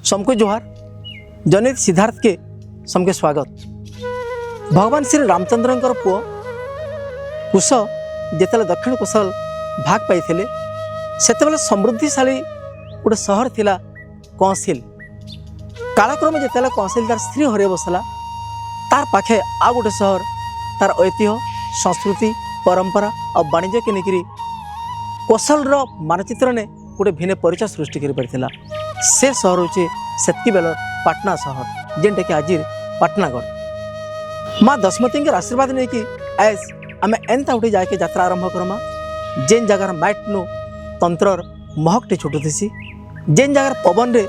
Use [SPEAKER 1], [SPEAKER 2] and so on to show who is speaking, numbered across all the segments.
[SPEAKER 1] सबको जोहार। जनहित सिद्धार्थ के सबके स्वागत। भगवान श्री रामचंद्र पुओ कुश जिते दक्षिण कोशल भाग पाई से समृद्धिशाली गोटे सहर थिला कौंसिल। कालक्रम जिते कौंसिल तार स्त्री हर बसला तार पाखे आ गोटे सहर तार ऐतिह्य संस्कृति परंपरा और वाणिज्य के लेकिन कौशल मानचित्र ने गोटे भिन्न परिचय सृष्टि कर से सहर हूँ सेतकी बेलर पाटना सहर जेनटा कि आज पाटनागढ़। माँ दशमती के आशीर्वाद नहीं कि आज आम एनता उठे जाके यात्रा आरंभ करमा जेन जगार माइट नु तंत्रर महकटे छुटुसी, जेन जगार पवन रे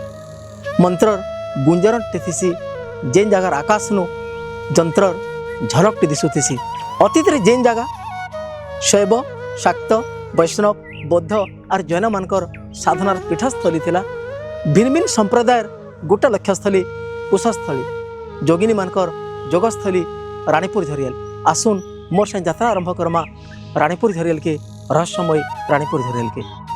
[SPEAKER 1] मंत्रर गुंजरटे थीसी, जेन जगार आकाश नु जंत्रर झलकटे दिशुसी। अतीत रे जेन जगह शैव शाक्त वैष्णव बौद्ध और जैन मानकर साधनार पीठस्थली थिला। भिन्न भिन्न संप्रदायर गोटे लक्ष्यस्थली कुशस्थली जोगिनी मानकर जोगस्थली रानीपुर झरियल। आसुन मोर से यात्रा आरंभ करमा रानीपुर झरियल के रहस्यमय रानीपुर झरियल के।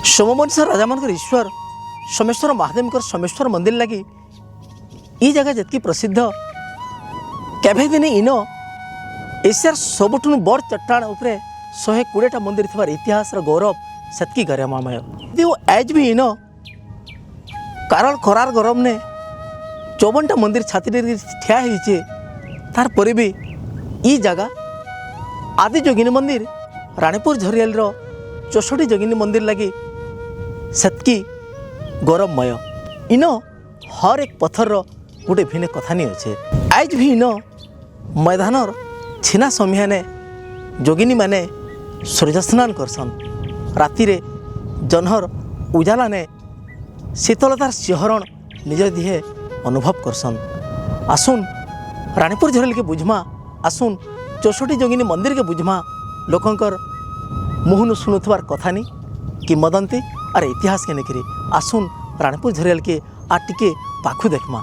[SPEAKER 1] सोमवंश राजा मान ईश्वर सोमेश्वर महादेव सोमेश्वर मंदिर लगी ई जगह जितकी प्रसिद्ध केभे दिन इन एशियार सबुठ बड़ चट्टान उपरे 120टा मंदिर थिबार इतिहास गौरव सेतकी गरिमामय। आज भी इन कारण खरार गरम ने 54टा मंदिर छाती ठिया होइछे तार परे भी ई जगह आदि जोगिनी मंदिर रानीपुर झरियल 64 जोगिनी मंदिर लगी सेतकी गौरवमय। इन हर एक पत्थर गोटे भिन्न कथा नहीं अच्छे। आज भी इन मैदानर छिना समियाने जोगिनी माने सूर्य स्नान करसन। राति रे जन्हर उजाला ने शीतलतार सिहरण निज दिहे अनुभव करसन। आसुन रानीपुर झरियल के बुझमा, आसुन 64 जोगिनी मंदिर के बुझमा लोकंकर मुहनु शुणुथबार कथानी किंवदंती और इतिहास के लेकर आसुन रानीपुर झरियल के आ टिके पाखु देखमा।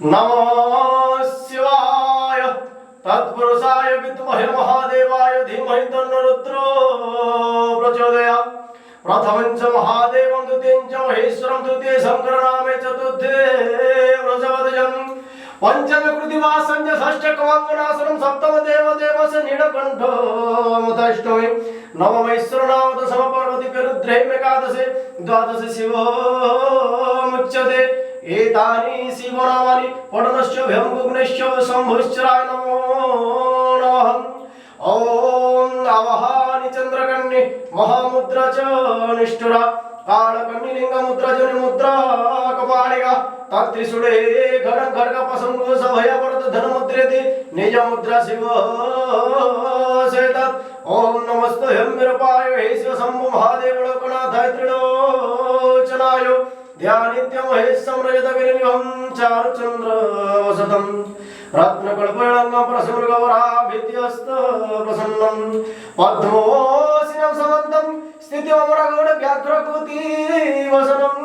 [SPEAKER 2] नमः शिवाय तत्पुरुषाय विद्महे महादेवाय धीमहि तन्नो रुद्रो प्रचोदयात्। प्रथमं च महादेवं द्वितीयं च महेश्वरं तृतीये शंकरनामे चतुर्थे वृषभध्वजं पंचमे कृतिवासं च षष्ठे कमङ्गनाशनं सप्तम देवदेवस्य नीलकण्ठो अष्टमे नवमेश्वरनाम दशम पार्वती रुद्रैमेकादशे द्वादशे शिवो मुच्यते। एतानि शिवनामानि पठनस्य भयंगुग्नेश्य शंभुश्चराय नमो नमः। ओम आवाहनि चंद्रकन्ये महामुद्रा च निष्ठुरा कालकन्निलिंग मुद्रा च मुद्रा कपालिका तत्रिशूले खड्ग खड्ग पसंगो सभयवरद धनमुद्रेति निज मुद्रा शिव सेतत्। ओम नमस्ते हंविरूपाय हे शिव शंभु महादेव लोकनाथाय त्रिलोचनाय ध्यानित्य महेशं रजतगिरिनिभं चारुचन्द्र वसतं रत्नकल्पयङ्गं प्रसमृगवराभिद्यस्त प्रसन्नं पद्मोऽसिनं समन्तं स्थितिममरगौड व्याघ्रकृति वसनं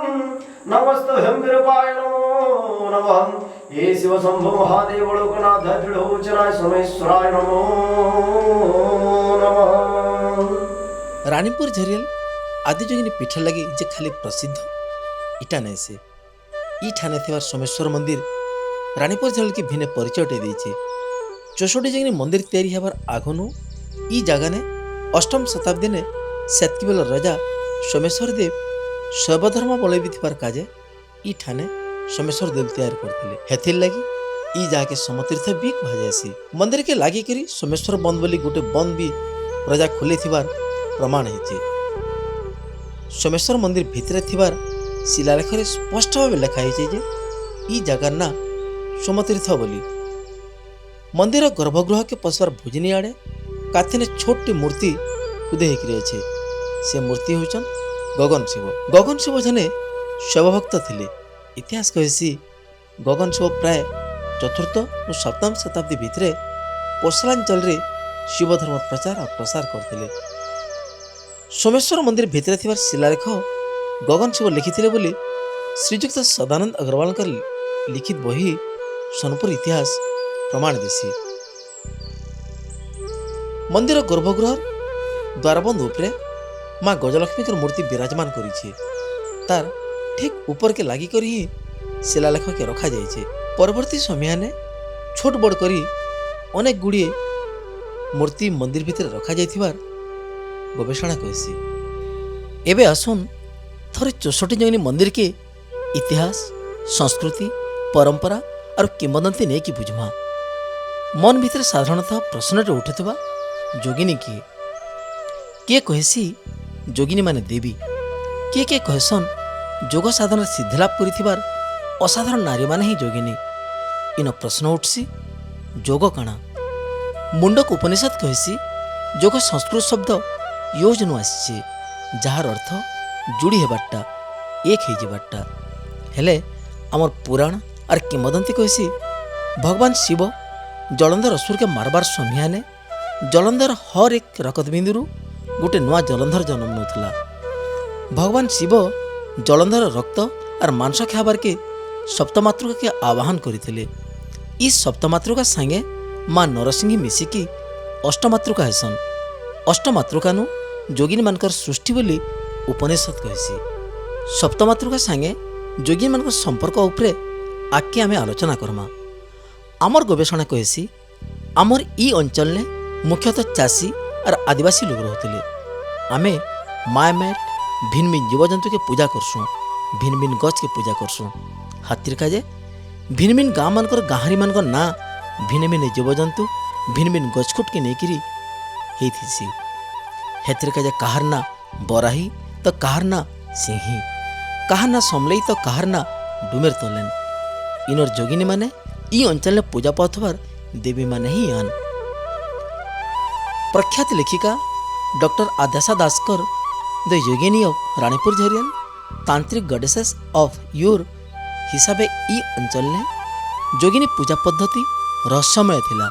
[SPEAKER 2] नमस्ते हंविरूपाय नमो नमः। हे शिव शंभु महादेव लोकनाथ त्रिलोचनाय सोमेश्वराय नमो नमः।
[SPEAKER 1] रानीपुर झरियल आदियोगिनी पीठ लगी जे खाली प्रसिद्ध इटा नहीं से ई ठाने थिवार सोमेश्वर मंदिर रानीपुर झेल की भिन्न परिचयटे देछे। 64 जोगिनी मंदिर तैयारी हबार आगनु ई जगह ने 8म शताब्दी ने सेतकीबेल राजा सोमेश्वर देव सर्वधर्मावलंबी थिबार काजे ई ठाने सोमेश्वर देव तैयार करथिले। हेथिर लगी ई जाके समतीर्थ भी कहासी। मंदिर के लागी करी सोमेश्वर बंद बोली गोटे बंद भी राजा खोली थिबार प्रमाण है। सोमेश्वर मंदिर भितरे थिबार शिलालेख स्पष्ट भाव लिखाई जे ई जगार ना सोमतीर्थ बोली। मंदिर गर्भगृह के पशुआर भोजनी आड़े काथिने छोटी मूर्ति खुदे होकर अच्छे। से मूर्ति होचन गगन शिव। गगन शिव जने शिवभक्त थिले। इतिहास कहसी गगन शिव प्राय 4th और 7म शताब्दी भितरे कोसलांचल रे शिव धर्म प्रचार और प्रसार करथिले। सोमेश्वर मंदिर भितरे थिबार शिलालेख गगन शिव लिखिथिले बोली श्रीजुक्त सदानंद अग्रवाल लिखित बही सोनपुर इतिहास प्रमाण देसी। मंदिर गर्भगृह द्वारबंद उपरे माँ गजलक्ष्मी मूर्ति विराजमान करी। तार ठीक ऊपर के लागी करी ही शिलालेख के रखा जाइए। परवर्ती समय ने छोट बड़ करी अनेक गुड़िए मूर्ति मंदिर भितर रखा जाइथिबार गवेषणा कहसी। एबे आसुन थोड़े 64 जोगिनी मंदिर के इतिहास संस्कृति परंपरा और किंवदंती नहीं कि बुझमा। मन भीतर साधारणतः प्रश्नटे उठुवा जोगिनी किए कहसी जोगिनी माने देवी किए कहसन जोग साधन सिद्धिलाभ कर असाधारण नारी माने ही जोगिनी। इन प्रश्न उठसी जोग काणा। मुंडक उपनिषद कहसी जोग संस्कृत शब्द योजनु आसी जार अर्थ जोड़ी हेबाटा एक हो जावाटा। हेले आमर पुराण और किंवदंती कहसी भगवान शिव जलंधर असुर के मारबार समियाने जलंधर हर एक रक्तबिंदु गोटे नुआ जलंधर जन्म नौला। भगवान शिव जलंधर रक्त और मांस खाबार के सप्तमातृका के आवाहन करथिले। इस सप्तमातृका संगे माँ नरसिंह मिसिकी अष्टमातृका हेसन। अष्टमातृकानु जोगिनी मानकर सृष्टि बोली उपनिषद कहसी। सप्तमातृका संगे जोगिनी मानकर संपर्क उपरे आके आमे आलोचना करमा। आमर गवेषणा कहसी आमर ई अंचल ने मुख्यतः चाषी और आदिवासी लोग रहते। आमे माय मैट भिन्न भिन्न जीवजंतु के पूजा करसुँ भिन्न भिन्न गच के पूजा करसुँ। हाथीर काजे भिन्न भिन्न गाँव मानकर गाहरी मानकर ना भिन्न भिन्न जीवजंतु भिन्न भिन्न गछखुट के नेकिरी हेथिसी। हेतिर काजे काहार ना बराही तो काहार ना सिंही काहार ना समलई तो काहार ना डुमेर तोलेन। इनर जोगिनी माने ई अंचल ने पूजा पाथबार देवी माने ही आन। प्रख्यात लेखिका डॉक्टर आद्याशा दासकर the yogini of Ranipur Jharial tantric goddesses of your हिसाबे ई अंचल ने जोगिनी पूजा पद्धति रहस्यमय थिला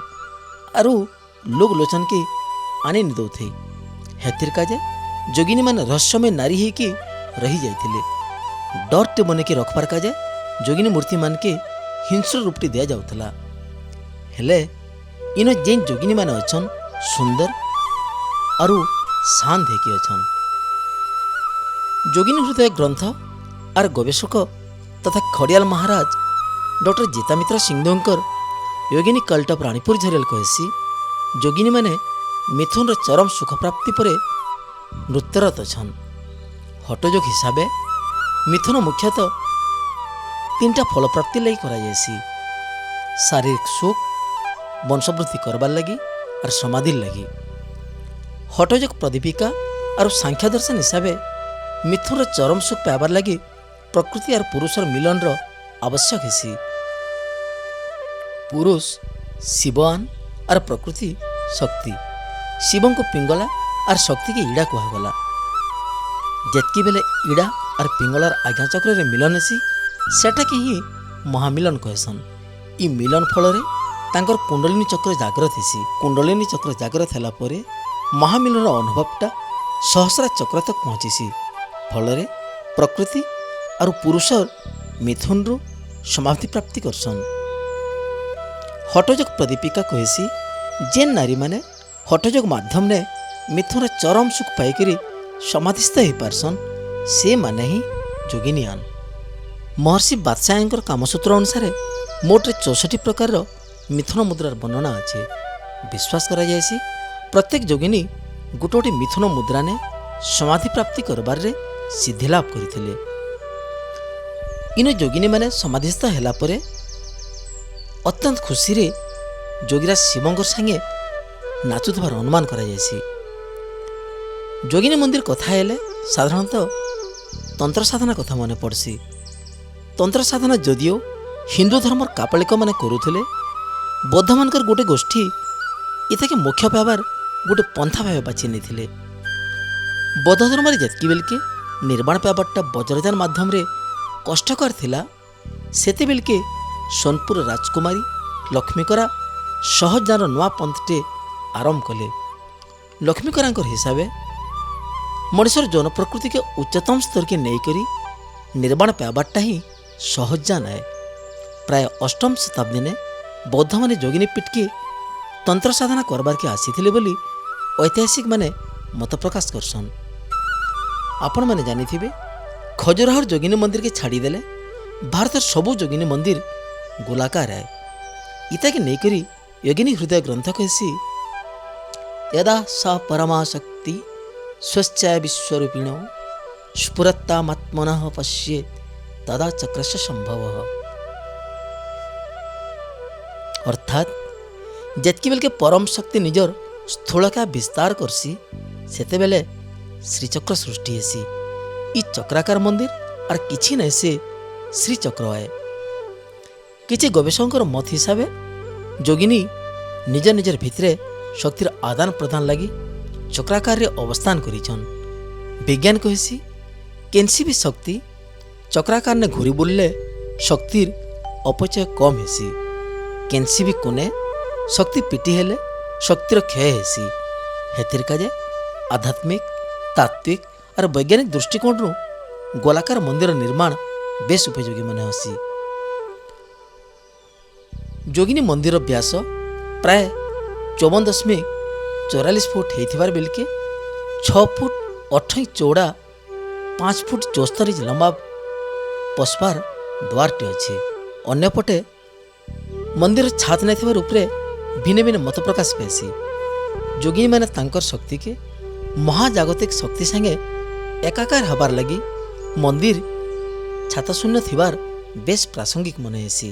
[SPEAKER 1] आरु लोग लोचन के आने नि दौथे। हेतिर काजे जोगिनी माने रहस्यमय नारी ही की रही जाइथिले। डरटे बने के रखबार काजे जोगिनी मूर्ति मान के हिंस्र रूपटी दिया जाउथला। हेले इन जेन जोगिनी माने अछन सुंदर आरु शांत हेकी अछन। जोगिनी हृदय ग्रंथ और गवेषक तथा खड़ियाल महाराज डॉक्टर जीतामित्र सिंहदेवकर योगिनी कल्ट ऑफ रानीपुर झरियल कहसी जोगिनी माने मिथुन चरम सुख प्राप्ति पर नृत्यरत अछन। हटयोग हिसाबे मिथुन मुख्यतः 3टा फल प्राप्ति लगी करा जायसी। शारीरिक सुख वंशवृद्धि करबार लगी और समाधि लगी। हटयोग प्रदीपिका और सांख्य दर्शन हिसाबे मिथुन चरम सुख पाइबार लगी प्रकृति और पुरुषर मिलन आवश्यक हेसी। पुरुष शिवान और प्रकृति शक्ति। शिवं को पिंगला और शक्ति के इड़ा कहगला। जेतकी बेले इड़ा और पिंगलार आज्ञा चक्र रे मिलन हेसी सेटा के ही महामिलन कहसन। ई मिलन फल रे तांकर कुंडलिनी चक्र जागृत हेसी। कुंडलिनी चक्र जागृत होला परे महामिलन अनुभवटा सहस्रा चक्र तक पहुँचीसी। फल रे प्रकृति और पुरुष मिथुन रु समाप्ति प्राप्ति करसन। हटयोग प्रदीपिका कहसी जेन नारी माने हटयोग माध्यम ने मिथुन चरम सुख पाइकरी ସମାଧିସ୍ଥ ହୋଇପାରସନ୍ ସେମାନେ ହିଁ ଯୋଗିନିଆନ୍। ମହର୍ଷି ବାତ୍ସାୟଙ୍କର କାମସୂତ୍ର ଅନୁସାରେ ମୋଟରେ 64 ପ୍ରକାରର ମିଥୁନ ମୁଦ୍ରାର ବର୍ଣ୍ଣନା ଅଛି। ବିଶ୍ୱାସ କରାଯାଇଛି ପ୍ରତ୍ୟେକ ଯୋଗିନୀ ଗୋଟେ ଗୋଟେ ମିଥୁନ ମୁଦ୍ରାନେ ସମାଧି ପ୍ରାପ୍ତି କରବାରରେ ସିଦ୍ଧିଲାଭ କରିଥିଲେ। ଇନ ଯୋଗିନୀମାନେ ସମାଧିସ୍ଥ ହେଲା ପରେ ଅତ୍ୟନ୍ତ ଖୁସିରେ ଯୋଗୀରାଜ ଶିବଙ୍କର ସାଙ୍ଗେ ନାଚୁଥିବାର ଅନୁମାନ କରାଯାଇଛି। ଯୋଗିନୀ ମନ୍ଦିର କଥା ହେଲେ ସାଧାରଣତଃ ତନ୍ତ୍ର ସାଧନା କଥା ମନେ ପଡ଼୍ସି। ତନ୍ତ୍ର ସାଧନା ଯଦିଓ ହିନ୍ଦୁ ଧର୍ମର କାପାଳିକମାନେ କରୁଥିଲେ, ବୌଦ୍ଧମାନଙ୍କର ଗୋଟେ ଗୋଷ୍ଠୀ ଏତାକେ ମୋକ୍ଷ ପାଇବାର ଗୋଟେ ପନ୍ଥା ଭାବେ ବାଛି ନେଇଥିଲେ। ବୌଦ୍ଧ ଧର୍ମରେ ଯେତିକି ବେଲକେ ନିର୍ବାଣ ପାଇବାରଟା ବଜ୍ରଯାନ ମାଧ୍ୟମରେ କଷ୍ଟକର ଥିଲା, ସେତେବେଳକେ ସୋନପୁର ରାଜକୁମାରୀ ଲକ୍ଷ୍ମୀକରା ସହଜାନର ନୂଆ ପନ୍ଥଟେ ଆରମ୍ଭ କଲେ। ଲକ୍ଷ୍ମୀକରାଙ୍କର ହିସାବେ ମଣିଷର ଯୌନ ପ୍ରକୃତିକେ ଉଚ୍ଚତମ ସ୍ତରକେ ନେଇକରି ନିର୍ବାଣ ପାଇବାରଟା ହିଁ ସହଜାନ ଆଏ। ପ୍ରାୟ 8ମ ଶତାବ୍ଦୀନେ ବୌଦ୍ଧମାନେ ଯୋଗିନୀ ପୀଠକେ ତନ୍ତ୍ର ସାଧନା କରବାରକେ ଆସିଥିଲେ ବୋଲି ଐତିହାସିକମାନେ ମତ ପ୍ରକାଶ କରସନ୍। ଆପଣମାନେ ଜାଣିଥିବେ ଖଜୁରାହୋର ଯୋଗିନୀ ମନ୍ଦିରକେ ଛାଡ଼ିଦେଲେ ଭାରତର ସବୁ ଯୋଗିନୀ ମନ୍ଦିର ଗୋଲାକାର ଆଏ। ଇତାକେ ନେଇକରି ୟୋଗିନୀ ହୃଦୟ ଗ୍ରନ୍ଥ କହିସି, ୟଦା ସା ପରମାଶକ୍ତି ସ୍ୱଚ୍ଛା ବିଶ୍ୱରୂପିଣ ସ୍ଫୁରତ୍ତାମାତ୍ମନଃ ପଶ୍ୟେତ୍ ତଦା ଚକ୍ରସ୍ୟ ସମ୍ଭବ। ଅର୍ଥାତ୍ ଯେତିକି ବେଲକେ ପରମ ଶକ୍ତି ନିଜର ସ୍ଥୂଳକା ବିସ୍ତାର କରସି, ସେତେବେଲେ ଶ୍ରୀଚକ୍ର ସୃଷ୍ଟି ହେସି। ଇ ଚକ୍ରାକାର ମନ୍ଦିର ଆର୍ କିଛି ନାହିଁ, ସେ ଶ୍ରୀଚକ୍ର ଆଏ। କିଛି ଗବେଷକଙ୍କର ମତ ହିସାବେ ଯୋଗିନୀ ନିଜ ନିଜର ଭିତରେ ଶକ୍ତିର ଆଦାନ ପ୍ରଦାନ ଲାଗି ଚକ୍ରାକାରରେ ଅବସ୍ଥାନ କରିଛନ୍। ବିଜ୍ଞାନ କହିସି କେନ୍ସି ବି ଶକ୍ତି ଚକ୍ରାକାରନେ ଘୁରି ବୁଲିଲେ ଶକ୍ତିର ଅପଚୟ କମ୍ ହେସି। କେନ୍ସି ବି କୋନେ ଶକ୍ତି ପିଟି ହେଲେ ଶକ୍ତିର କ୍ଷୟ ହେସି। ହେଥିର କାଜେ ଆଧ୍ୟାତ୍ମିକ, ତାତ୍ତ୍ୱିକ ଆର୍ ବୈଜ୍ଞାନିକ ଦୃଷ୍ଟିକୋଣରୁ ଗୋଲାକାର ମନ୍ଦିର ନିର୍ମାଣ ବେଶ ଉପଯୋଗୀ ମନେ ହେସି। ଯୋଗିନୀ ମନ୍ଦିର ବ୍ୟାସ ପ୍ରାୟ 54.44 ଫୁଟ ହେଇଥିବାର ବେଲକେ 6 ଫୁଟ 8 ଇଞ୍ଚ ଚଉଡ଼ା 5 ଫୁଟ 74 ଇଞ୍ଚ ଲମ୍ବା ପଶବାର ଦ୍ୱାରଟି ଅଛି। ଅନ୍ୟପଟେ ମନ୍ଦିର ଛାତ ନାଇଥିବାର ଉପରେ ଭିନ୍ନ ଭିନ୍ନ ମତ ପ୍ରକାଶ ପାଇସି। ଯୋଗୀମାନେ ତାଙ୍କର ଶକ୍ତିକେ ମହାଜାଗତିକ ଶକ୍ତି ସାଙ୍ଗେ ଏକାକାର ହେବାର ଲାଗି ମନ୍ଦିର ଛାତ ଶୂନ୍ୟ ଥିବାର ବେଶ ପ୍ରାସଙ୍ଗିକ ମନେ ହେସି।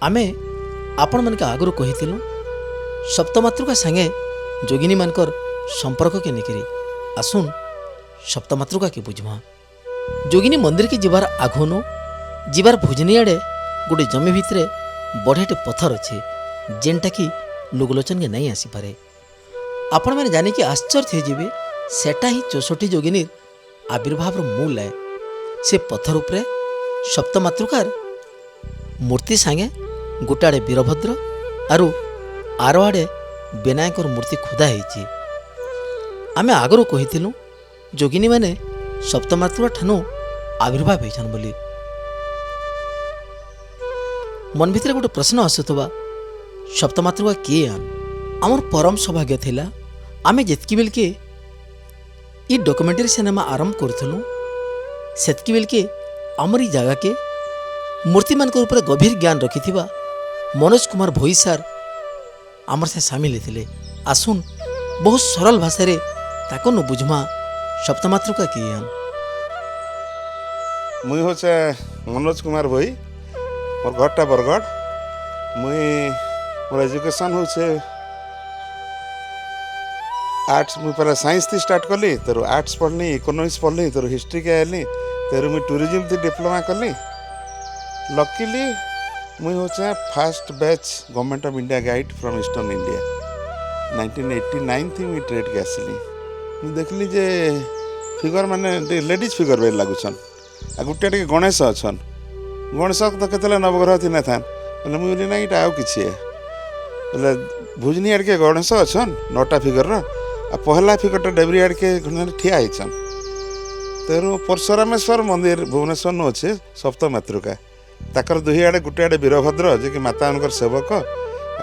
[SPEAKER 1] ଆମେ ଆପଣମାନଙ୍କୁ ଆଗରୁ କହିଥିଲୁ ସପ୍ତମାତୃକା ସାଙ୍ଗେ ଯୋଗିନୀମାନଙ୍କର ସମ୍ପର୍କକେ ନେଇକରି। ଆସୁନ୍ ସପ୍ତମାତୃକାକେ ବୁଝମା। ଯୋଗିନୀ ମନ୍ଦିରକେ ଯିବାର ଆଘୁନୁ ଯିବାର ଭୁଜନି ଆଡ଼େ ଗୋଟେ ଜମି ଭିତରେ ବଢ଼ିଆଟେ ପଥର ଅଛି, ଯେନ୍ଟାକି ଲୋକଲୋଚନକେ ନାଇଁ ଆସିପାରେ। ଆପଣମାନେ ଜାଣିକି ଆଶ୍ଚର୍ଯ୍ୟ ହେଇଯିବେ, ସେଟା ହିଁ 64 ଯୋଗିନୀର ଆବିର୍ଭାବର ମୂଳ ଆଏ। ସେ ପଥର ଉପରେ ସପ୍ତମାତୃକାର ମୂର୍ତ୍ତି ସାଙ୍ଗେ ଗୋଟେ ଆଡ଼େ ବୀରଭଦ୍ର ଆରୁ ଆର ଆଡ଼େ ବିନାୟକର ମୂର୍ତ୍ତି ଖୋଦା ହେଇଛି। ଆମେ ଆଗରୁ କହିଥିଲୁ ଯୋଗିନୀମାନେ ସପ୍ତମାତୃକା ଠାନୁ ଆବିର୍ଭାବ ହେଇଛନ୍ ବୋଲି। ମନ ଭିତରେ ଗୋଟେ ପ୍ରଶ୍ନ ଆସୁଥିବା, ସପ୍ତମାତୃକା କିଏ ଆନ୍? ଆମର ପରମ ସୌଭାଗ୍ୟ ଥିଲା ଆମେ ଯେତିକି ବେଲକେ ଇ ଡକୁମେଣ୍ଟାରୀ ସିନେମା ଆରମ୍ଭ କରୁଥିଲୁ, ସେତିକି ବେଲକେ ଆମର ଇ ଜାଗାକେ ମୂର୍ତ୍ତିମାନଙ୍କ ଉପରେ ଗଭୀର ଜ୍ଞାନ ରଖିଥିବା ମନୋଜ କୁମାର ଭୋଇ ସାର୍ ଆମର ସେ ସାମିଲ ହେଇଥିଲେ। ଆସୁନ୍ ବହୁତ ସରଳ ଭାଷାରେ ତାକୁ ନ ବୁଝମା ସପ୍ତମାତୃକା କିଏ ଆନ୍।
[SPEAKER 3] ମୁଇଁ ହଉଛେ ମନୋଜ କୁମାର ଭୋଇ, ମୋର ଘରଟା ବରଗଡ଼। ମୁଇଁ ମୋର ଏଜୁକେସନ୍ ହଉଛେ आर्ट्स मुझे पहले साइंस थी स्टार्ट कली, तेरु आर्ट्स पढ़नी, इकोनॉमिक्स पढ़ली, तेरु हिस्ट्री के आइली, तेरु मुझे टूरिज्म थी डिप्लोमा कली। लकीली मुझे होचे first batch government of India guide from eastern India 1989 थी मुझे ट्रेड के आसली। मुझे देखली जे फिगर माने लेडीज फिगर बेल लगुछन। आ गुटे टे गणेश अछन, गणेश तो केतले नवग्रह थी ना थान, बोले मुझे बोली ना इटा आउ किछि है, बोले भुजनी आड़ के गणेश अछन 9टा फिगर रा, आ पहला फिगरटा डेबरी आड़ के ठिया होइछन। तेरु परशुरामेश्वर मंदिर भुवनेश्वर न अच्छे सप्तमातृका, ताकर दुही आड़े गुटे आड़े वीरभद्र जे कि माता सेवक,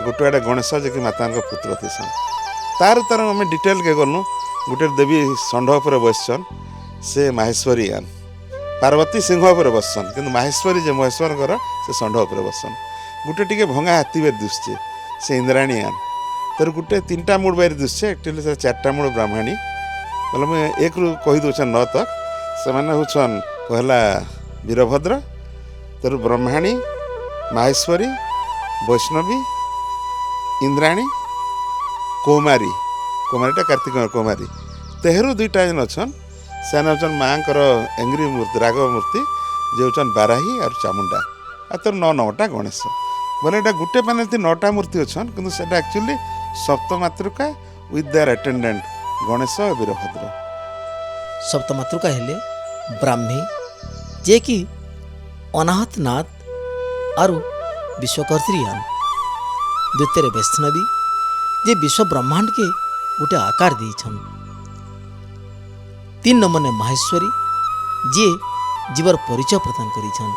[SPEAKER 3] गुटे आड़े गणेश जे कि माता पुत्र थीसन। तार आम डिटेल के गलु गोटे देवी षंढ उपर बसछन से माहेश्वरी आन पार्वती सिंह उपर बसछन किंतु माहेश्वरी जे महेश्वर से षंढ उपर बसछन गोटे टिके भंगा हाथी बेर दुसचे से इंद्राणी आन तर गोटे 3टा मूड बाहर दुसचे एक्चुअली से 4टा मूड ब्राह्मणी बोले मुझे एक रु कही दून 9 तक से मैंने हूँ पहला वीरभद्र तर ब्रह्माणी माहेश्वरी वैष्णवी इंद्राणी कौमारी कौमारीटा कार्तिक कौमारी तेहरू 2टा जेन अच्छन से हूँ माँ एंग्री मूर्ति राघव मूर्ति जे हूँ बाराही और चामुंडा आ तर 9टा गणेश बोले ये गोटे पैनल 9टा मूर्ति अच्छन किंतु सेटा actually सप्तमातृका with their attendant Ganesh और वीरभद्र।
[SPEAKER 1] सप्तमातृका हेले ब्राह्मी जे कि अनाहत नाथ और विश्वकर्त्रीयान द्वितीय वैष्णवी जे विश्व ब्रह्मांड के गोटे आकार देछन 3 नंबर ने माहेश्वरी जे जीवर परिचय प्रदान करिछन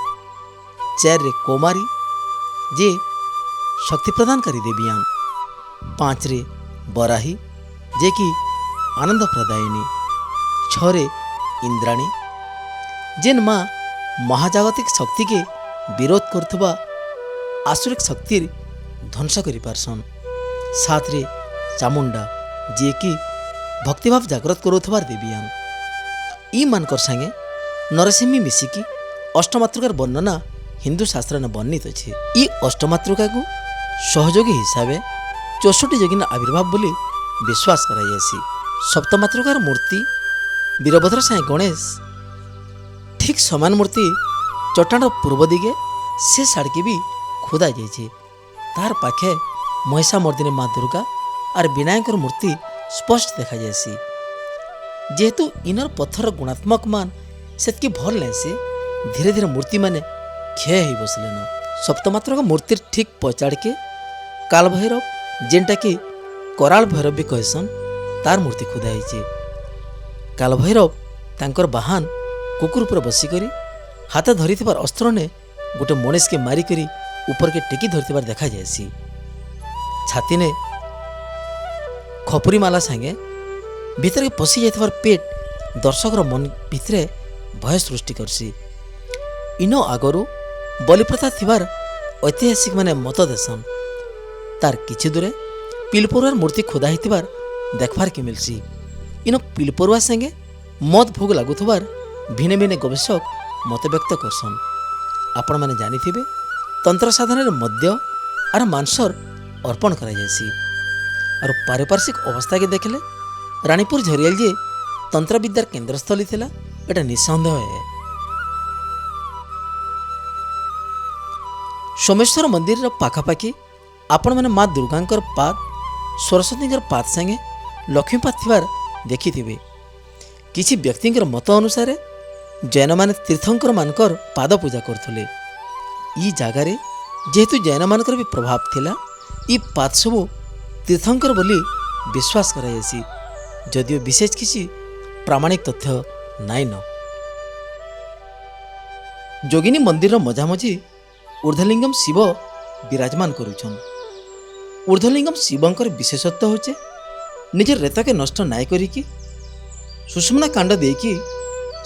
[SPEAKER 1] 4 रे कौमारी जे शक्ति प्रदानकारी देवियान 5 रे बराही जे कि आनंद प्रदायिनी 6 रे इंद्राणी जेन माँ महाजागतिक शक्ति के विरोध करथुबा आसुरिक शक्ति ध्वंस करि पारसन 7 रे चामुंडा जे कि भक्तिभाव जागृत करुथबार देवियान ई मानकर संगे नरसिंही मिसिकी अष्टमातृकार वर्णना हिंदू शास्त्र ने वर्णित अच्छे ई अष्टमातृका को सहयोगी हिसाब 64 योगिन आविर्भाव बोली विश्वास कराई सप्तमातृकार मूर्ति वीरभद्र साई गणेश ठीक समान मूर्ति चट्टाण पूर्व दिगे से साड़के भी खोदा जाइए तार पाखे महिषा मर्दिनी माँ दुर्गा और विनायक मूर्ति स्पष्ट देखा जाए जेहेतु इनर पत्थर गुणात्मक मान सेतकी भल नहीं से धीरे धीरे मूर्ति माने क्षय हो बसलेन सप्तमात्र मूर्ति ठीक पचाड़ के काल भैरव जेनटा कि कराल भैरव भी कहसन तार मूर्ति खोदाई काल भैरव तांकर बाहान कुकुर पर बसिकरी हाथ धरी अस्त्र ने गोटे मनीष के मारिकरी ऊपर के टेकी धरती देखा जाए छाती ने खपुरी माला संगे भीतर के पशि जाइथिबार पेट दर्शकर मन भितरे भय सृष्टि करसी इनो आगरू बलिप्रथा थिबार ऐतिहासिक माने मत देसन तार किछि दूरे पिलपरुआर मूर्ति खोदा हिथिबार देखबार के मिलसी इनो पिलपरुआ संगे मद भोग लागुथबार भिने भिने गवेषक मत व्यक्त करसन आपण माने जानिथिबे तंत्र साधन मद्य और मांसर अर्पण करा जायसी और पारिपार्श्विक अवस्था के देखले रानीपुर झरियाल जे तंत्र विद्यार केन्द्रस्थली थिला एटा निसंदेह है सोमेश्वर मंदिर पाखापाखि आपण मैंने माँ दुर्गांकर पाद सरस्वती पाद संगे लक्ष्मीपाद थिबार देखिथिबे किछि व्यक्तिंकर मत अनुसार जैन माने तीर्थंकर मानकर पाद पूजा करथुले ई जागारे जेहेतु जैन मानकर भी प्रभाव थिला ई पाद सबु तीर्थंकर बोली विश्वास करायसी जदियो विशेष किसी प्रामाणिक तथ्य नाई न जोगिनी मंदिर मझामझी ऊर्ध्वलिंगम शिव विराजमान करुछन ऊर्ध्वलिंगम शिवंकर विशेषत्व होचे निजे रेत के नष्ट नाय करिकी सुषुम्ना कांड देकी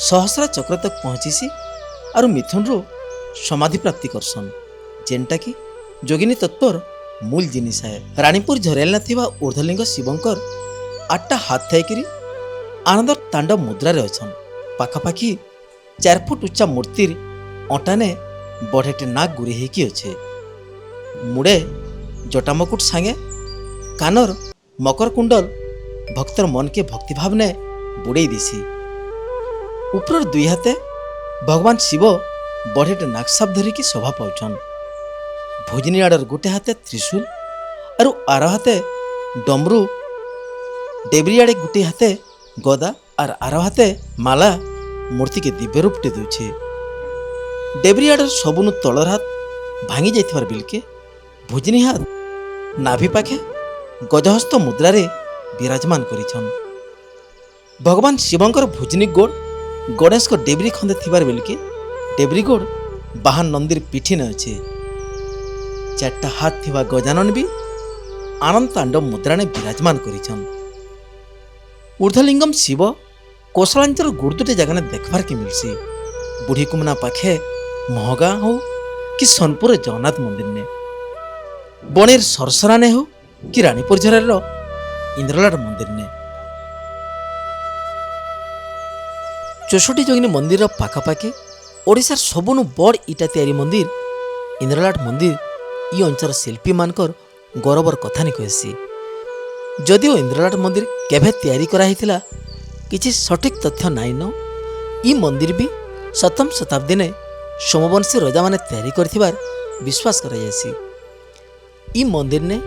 [SPEAKER 1] सहस्रा चक्र तक पहुँचीसी और मिथुन रो समाधि प्राप्ति करसन जेनटा कि जोगिनी तत्वर मूल जिनिस है रानीपुर झरेलना थिबा ऊर्ध्वलिंग शिवंकर 8टा हाथ थाइकरी आनंद तांडव मुद्रा रे अछन पाखापाखि 4 फुट उच्चा मूर्ति अटाने बढ़ेटे नाक गुरी हेकी अच्छे मुड़े जटामकुट सांगे कानर मकर कुंडल भक्तर मन के भक्तिभाव ने बुड़े दिसी ऊपर 2 हाथे भगवान शिव बढ़ेटे नाक साप धरिकी शोभा पाउछन भोजनी आडर गोटे हाथे त्रिशूल और आर हाथे डमरू डेबरी गोटे हाथे गदा और आर हाथे माला मूर्ति के दिव्य रूप टे दूचे डेबरी आडर सबुनु तलर हाथ भांगी जाइथिबार बिलके भोजनी हाथ नाभि पाखे गजहस्त मुद्रा रे विराजमान करिछन भगवान शिवंकर भोजनी गोड़ गणेश को डेबरी खंदे थिबार बिलके डेबरी गोड़ बाहन नंदीर पिठी न अच्छे 4टा हाथ थिबा गजानन भी आनंद तांडव मुद्रा ने विराजमान करिछन ऊर्ध्वलिंगम शिव कौशलांचल गुड़दुटे जगह देखबार के मिलसी बुढ़ी कुमना पाखे महगा हो कि सोनपुर जगन्नाथ मंदिर ने बणेर सरसरा ने हो कि रानीपुर झरार इंद्रलाट मंदिर ने चौषठी जोगिनी मंदिर पाखापाखि ओडिशार सबुनु बड़ इटा तैयारी मंदिर इंद्रलाट मंदिर ई अंचल शिल्पी मानकर गौरवर कथा नहीं कहसी जदिओ इंद्रलाट मंदिर केभे तैयारी कराइथिला किछि सठिक तथ्य नाइन ई मंदिर भी 7म शताब्दी ने सोमवंशी राजा माने तैयारी करथिबार विश्वास करा जायसी ई मंदिर ने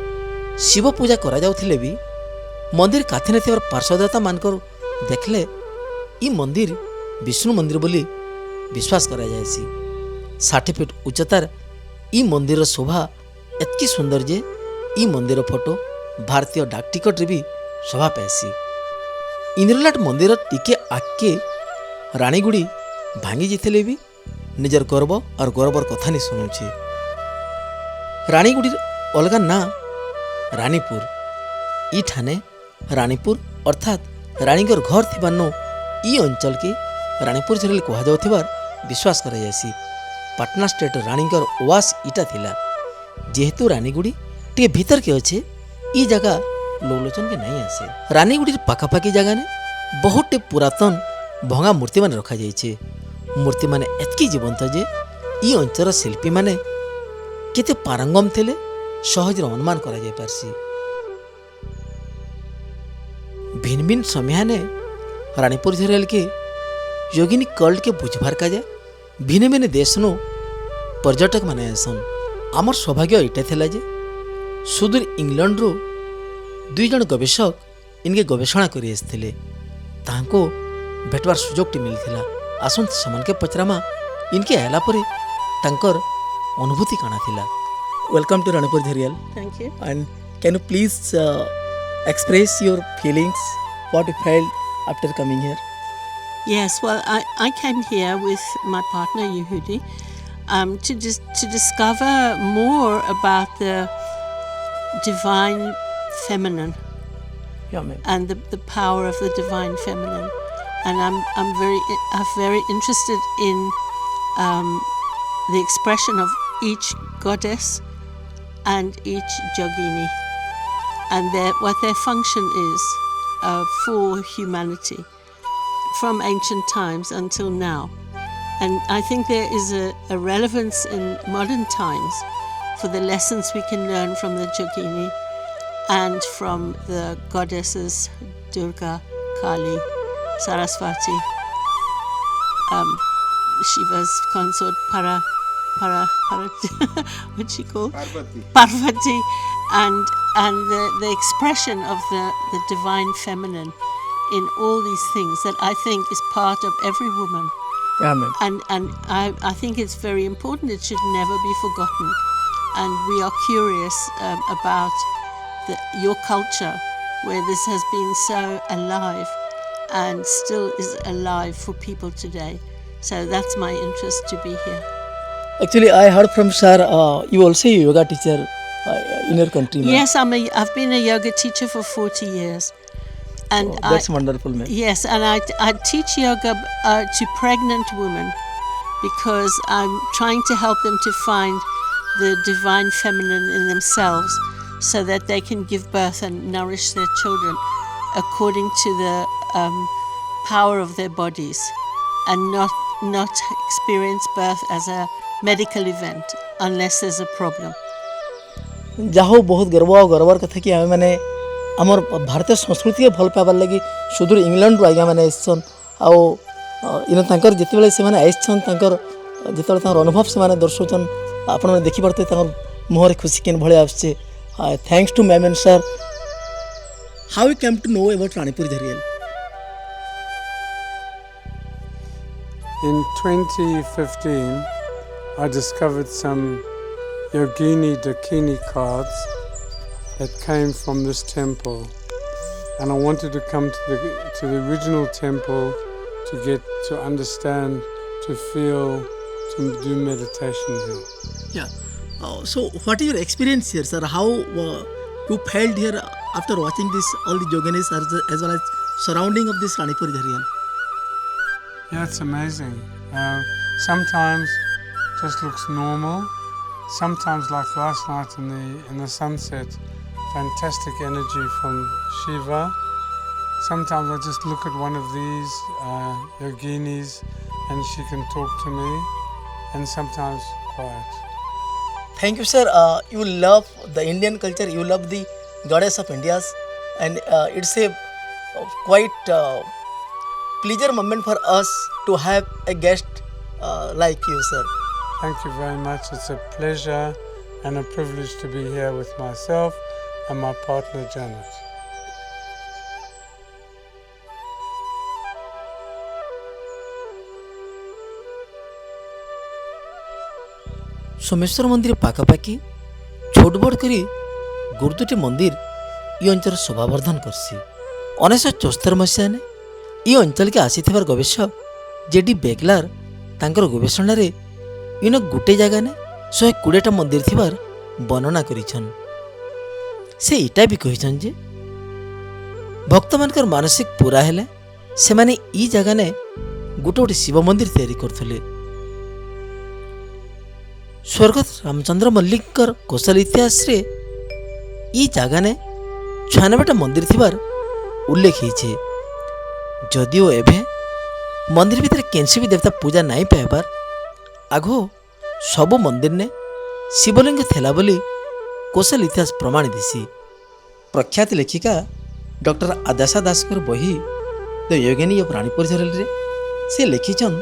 [SPEAKER 1] शिव पूजा करा जाउथिले भी मंदिर काथिने थिबार पार्श्वदेवता मानकर देखले ई मंदिर विष्णु मंदिर बोली विश्वास करा जायसी 60 फीट उच्चतार ई मंदिर शोभा एतकी सुंदर जे ई मंदिर फोटो भारतीय डाक टिकट रे भी शोभा पासी इंद्रलाट मंदिर टिके आगे रानीगुड़ी भांगी जीते भी निजर गर्व और गौरवर कथा नहीं शुणुचे रानीगुड़ी अलग ना रानीपुर इठाने रानीपुर अर्थात रानीगर घर थिबानो ई अंचल के रानीपुर झरेल कहुबार विश्वास करा जायसी पाटना स्टेट रानीगर ओवास इटा थिला जेहेतु रानीगुड़ी टे भीतर के अच्छे ई जगह लोकलोचन के नहीं आसे रानीगुड़ी पाखापाखि जगह ने बहुत पुरातन भंगा मूर्ति मान रखा जाइछे मूर्ति माने एतकी जीवंत जे ई अंचल शिल्पी माने केते पारंगम थिले सहज अनुमान करा जाय पारसी भिन्न भिन्न समय ने रानीपुर झरेल के योगिनी कल्ट के बुझबार का जाए भिन्न भिन्न देश नो पर्यटक माने आसन आमर सौभाग्य इटा थिला जे सुदूर इंग्लैंड रो 2 जन गवेषक इनके गवेषणा करि आसथिले तांको भेटवार सुजोगटी मिलथिला आसन समान के पचरामा इनके आला परे तांकर अनुभूति काना थिला welcome to Ranipur Jharial
[SPEAKER 4] Thank you.
[SPEAKER 1] and can you please express your feelings what you felt after coming here
[SPEAKER 4] Yes, well, I came here with my partner Yehudi to discover more about the divine feminine
[SPEAKER 1] yeah ma'am
[SPEAKER 4] and the power of the divine feminine, and I'm very interested in the expression of each goddess and each yogini and what their function is for humanity from ancient times until now. And I think there is a relevance in modern times for the lessons we can learn from the yogini and from the goddesses Durga, Kali, Saraswati, Shiva's consort what's she called? Parvati, and the expression of the divine feminine in all these things that I think is part of every woman.
[SPEAKER 1] yeah ma'am
[SPEAKER 4] And I think it's very important. It should never be forgotten. And we are curious about your culture, where this has been so alive and still is alive for people today. So that's my interest to be here.
[SPEAKER 1] actually I heard from sir you also a yoga teacher in your country ma'am.
[SPEAKER 4] Yes, I've been a yoga teacher for 40 years. And
[SPEAKER 1] That's wonderful ma'am
[SPEAKER 4] Yes, and I teach yoga to pregnant women because I'm trying to help them to find the divine feminine in themselves so that they can give birth and nourish their children according to the power of their bodies and not experience birth as a medical event unless there's a problem.
[SPEAKER 1] ଯାहो बहुत गर्व और गर्वर कथा कि आमे माने आमर भारतीय संस्कृति के भल पाबार लगी सुदूर इंग्लैंड रो आज्ञा मैंने आसन आओ इन तांकर जिते से मैंने आसन तांकर जिते अनुभव से मैंने दर्शौन आपण मैंने देखी पारते मुहर खुशी केन भले आसचे thanks to ma'am and sir how you came to know about Ranipur Jharial
[SPEAKER 5] In 2015, I discovered some Yogini Dakini cards that came from this temple, and I wanted to come to the original temple to get to understand, to feel, to do meditation here.
[SPEAKER 1] Yeah. So what is your experience here, sir? How you felt here after watching this all the yoginis as well as surrounding of this Ranipur Jhariyal?
[SPEAKER 5] Yeah, it's amazing. Sometimes just looks normal. Sometimes, like last night in the sunset, fantastic energy from Shiva. Sometimes I just look at one of these yoginis and she can talk to me, and sometimes quiet.
[SPEAKER 1] Thank you, sir. You love the Indian culture. You love the goddess of India's, and it's a quite pleasure moment for us to have a guest like you, sir.
[SPEAKER 5] Thank you very much. It's a pleasure and a privilege to be here with myself and my partner Janet.
[SPEAKER 1] Someshwar मंदिर पाखापाखि छोट बड़ करी गुरुदुटी मंदिर ये अंचल शोभावर्धन करसी 1974 मसीह ने ये अंचल के आसीथिबार गवेषक जेडी बेगलार तांकर गवेषणा रे इन गोटे जगह ने 120टा मंदिर थिबार वर्णना करिछन। से इटा भी कहिछन जे भक्त मानकर मानसिक पूरा हेले से माने ई जगह ने गोटे गोटे शिव मंदिर तैयारी करथले। स्वर्गत रामचंद्र मल्लिकर कौशल इतिहास रे ई जगह ने 96टा मंदिर थिबार उल्लेख होइछे। जदिओ एभे मंदिर भितर केनसी भी देवता पूजा नहीं पाइबार आगो सबु मंदिर ने शिवलिंग थेला बोली कौशल इतिहास प्रमाण दिसी। प्रख्यात लेखिका डॉक्टर आदासा दासकर बही द योगिनी ऑफ रानीपुर झरल रे से लिखिछन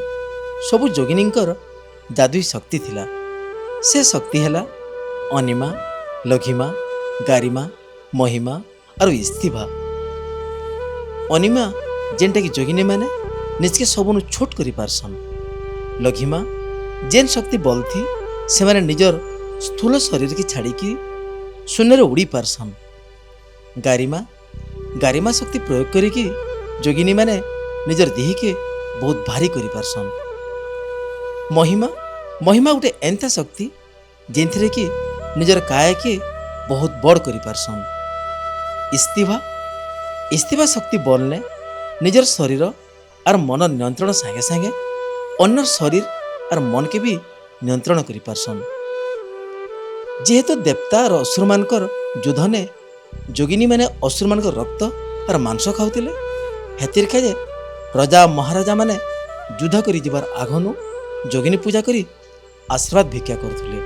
[SPEAKER 1] सबु जोगिनींकर जादुई शक्ति थिला। से शक्ति हैला अनिमा, लघिमा, गारिमा, महिमा और इस्तिभा। अनिमा जेनटा कि जोगिनी माने निजके सबनु छोट करि पारसन। लघिमा जेन शक्ति बल थी से माने निजर स्थूल शरीर की छाड़ी की शून्य रे उड़ी पारसन। गारिमा शक्ति प्रयोग करी कि जोगिनी माने निजर देह के बहुत भारी करि पारसन। महिमा गोटे एंता शक्ति जेनथिरे कि निजर काया के बहुत बड़ करि पारसन। इस्तिभा शक्ति बल ने निजर शरीर और मन नियंत्रण संगे संगे अन्य शरीर और मन के भी नियंत्रण करि पारसन। जेहेतु देवता और असुर मानकर युद्ध ने जोगिनी माने असुर मानकर रक्त और मांस खाउतिले हेतिर खाजे राजा महाराजा माने युद्ध करि जिबार आगनु जोगिनी पूजा करी आशीर्वाद भिक्षा करथुले।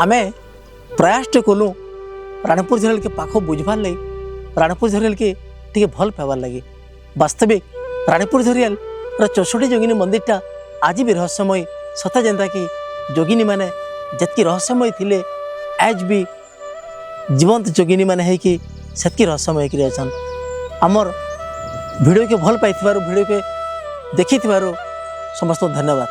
[SPEAKER 1] आमे प्रयास कलु रानीपुर झरल के पाख बुझबार लगी रानीपुर झरल के टिके भल पाइबार लगी। वास्तविक रानीपुर झरियाल 64 जोगिनी मंदिरटा आज भी रहस्यमय सता जेनता कि जोगिनी माने जतकी रहस्यमय थिले आज भी जीवंत जोगिनी माने है कि सेतकी रहस्यमय कि अछन। आमर वीडियो के भल पाई भिडियो के देखी समस्त धन्यवाद।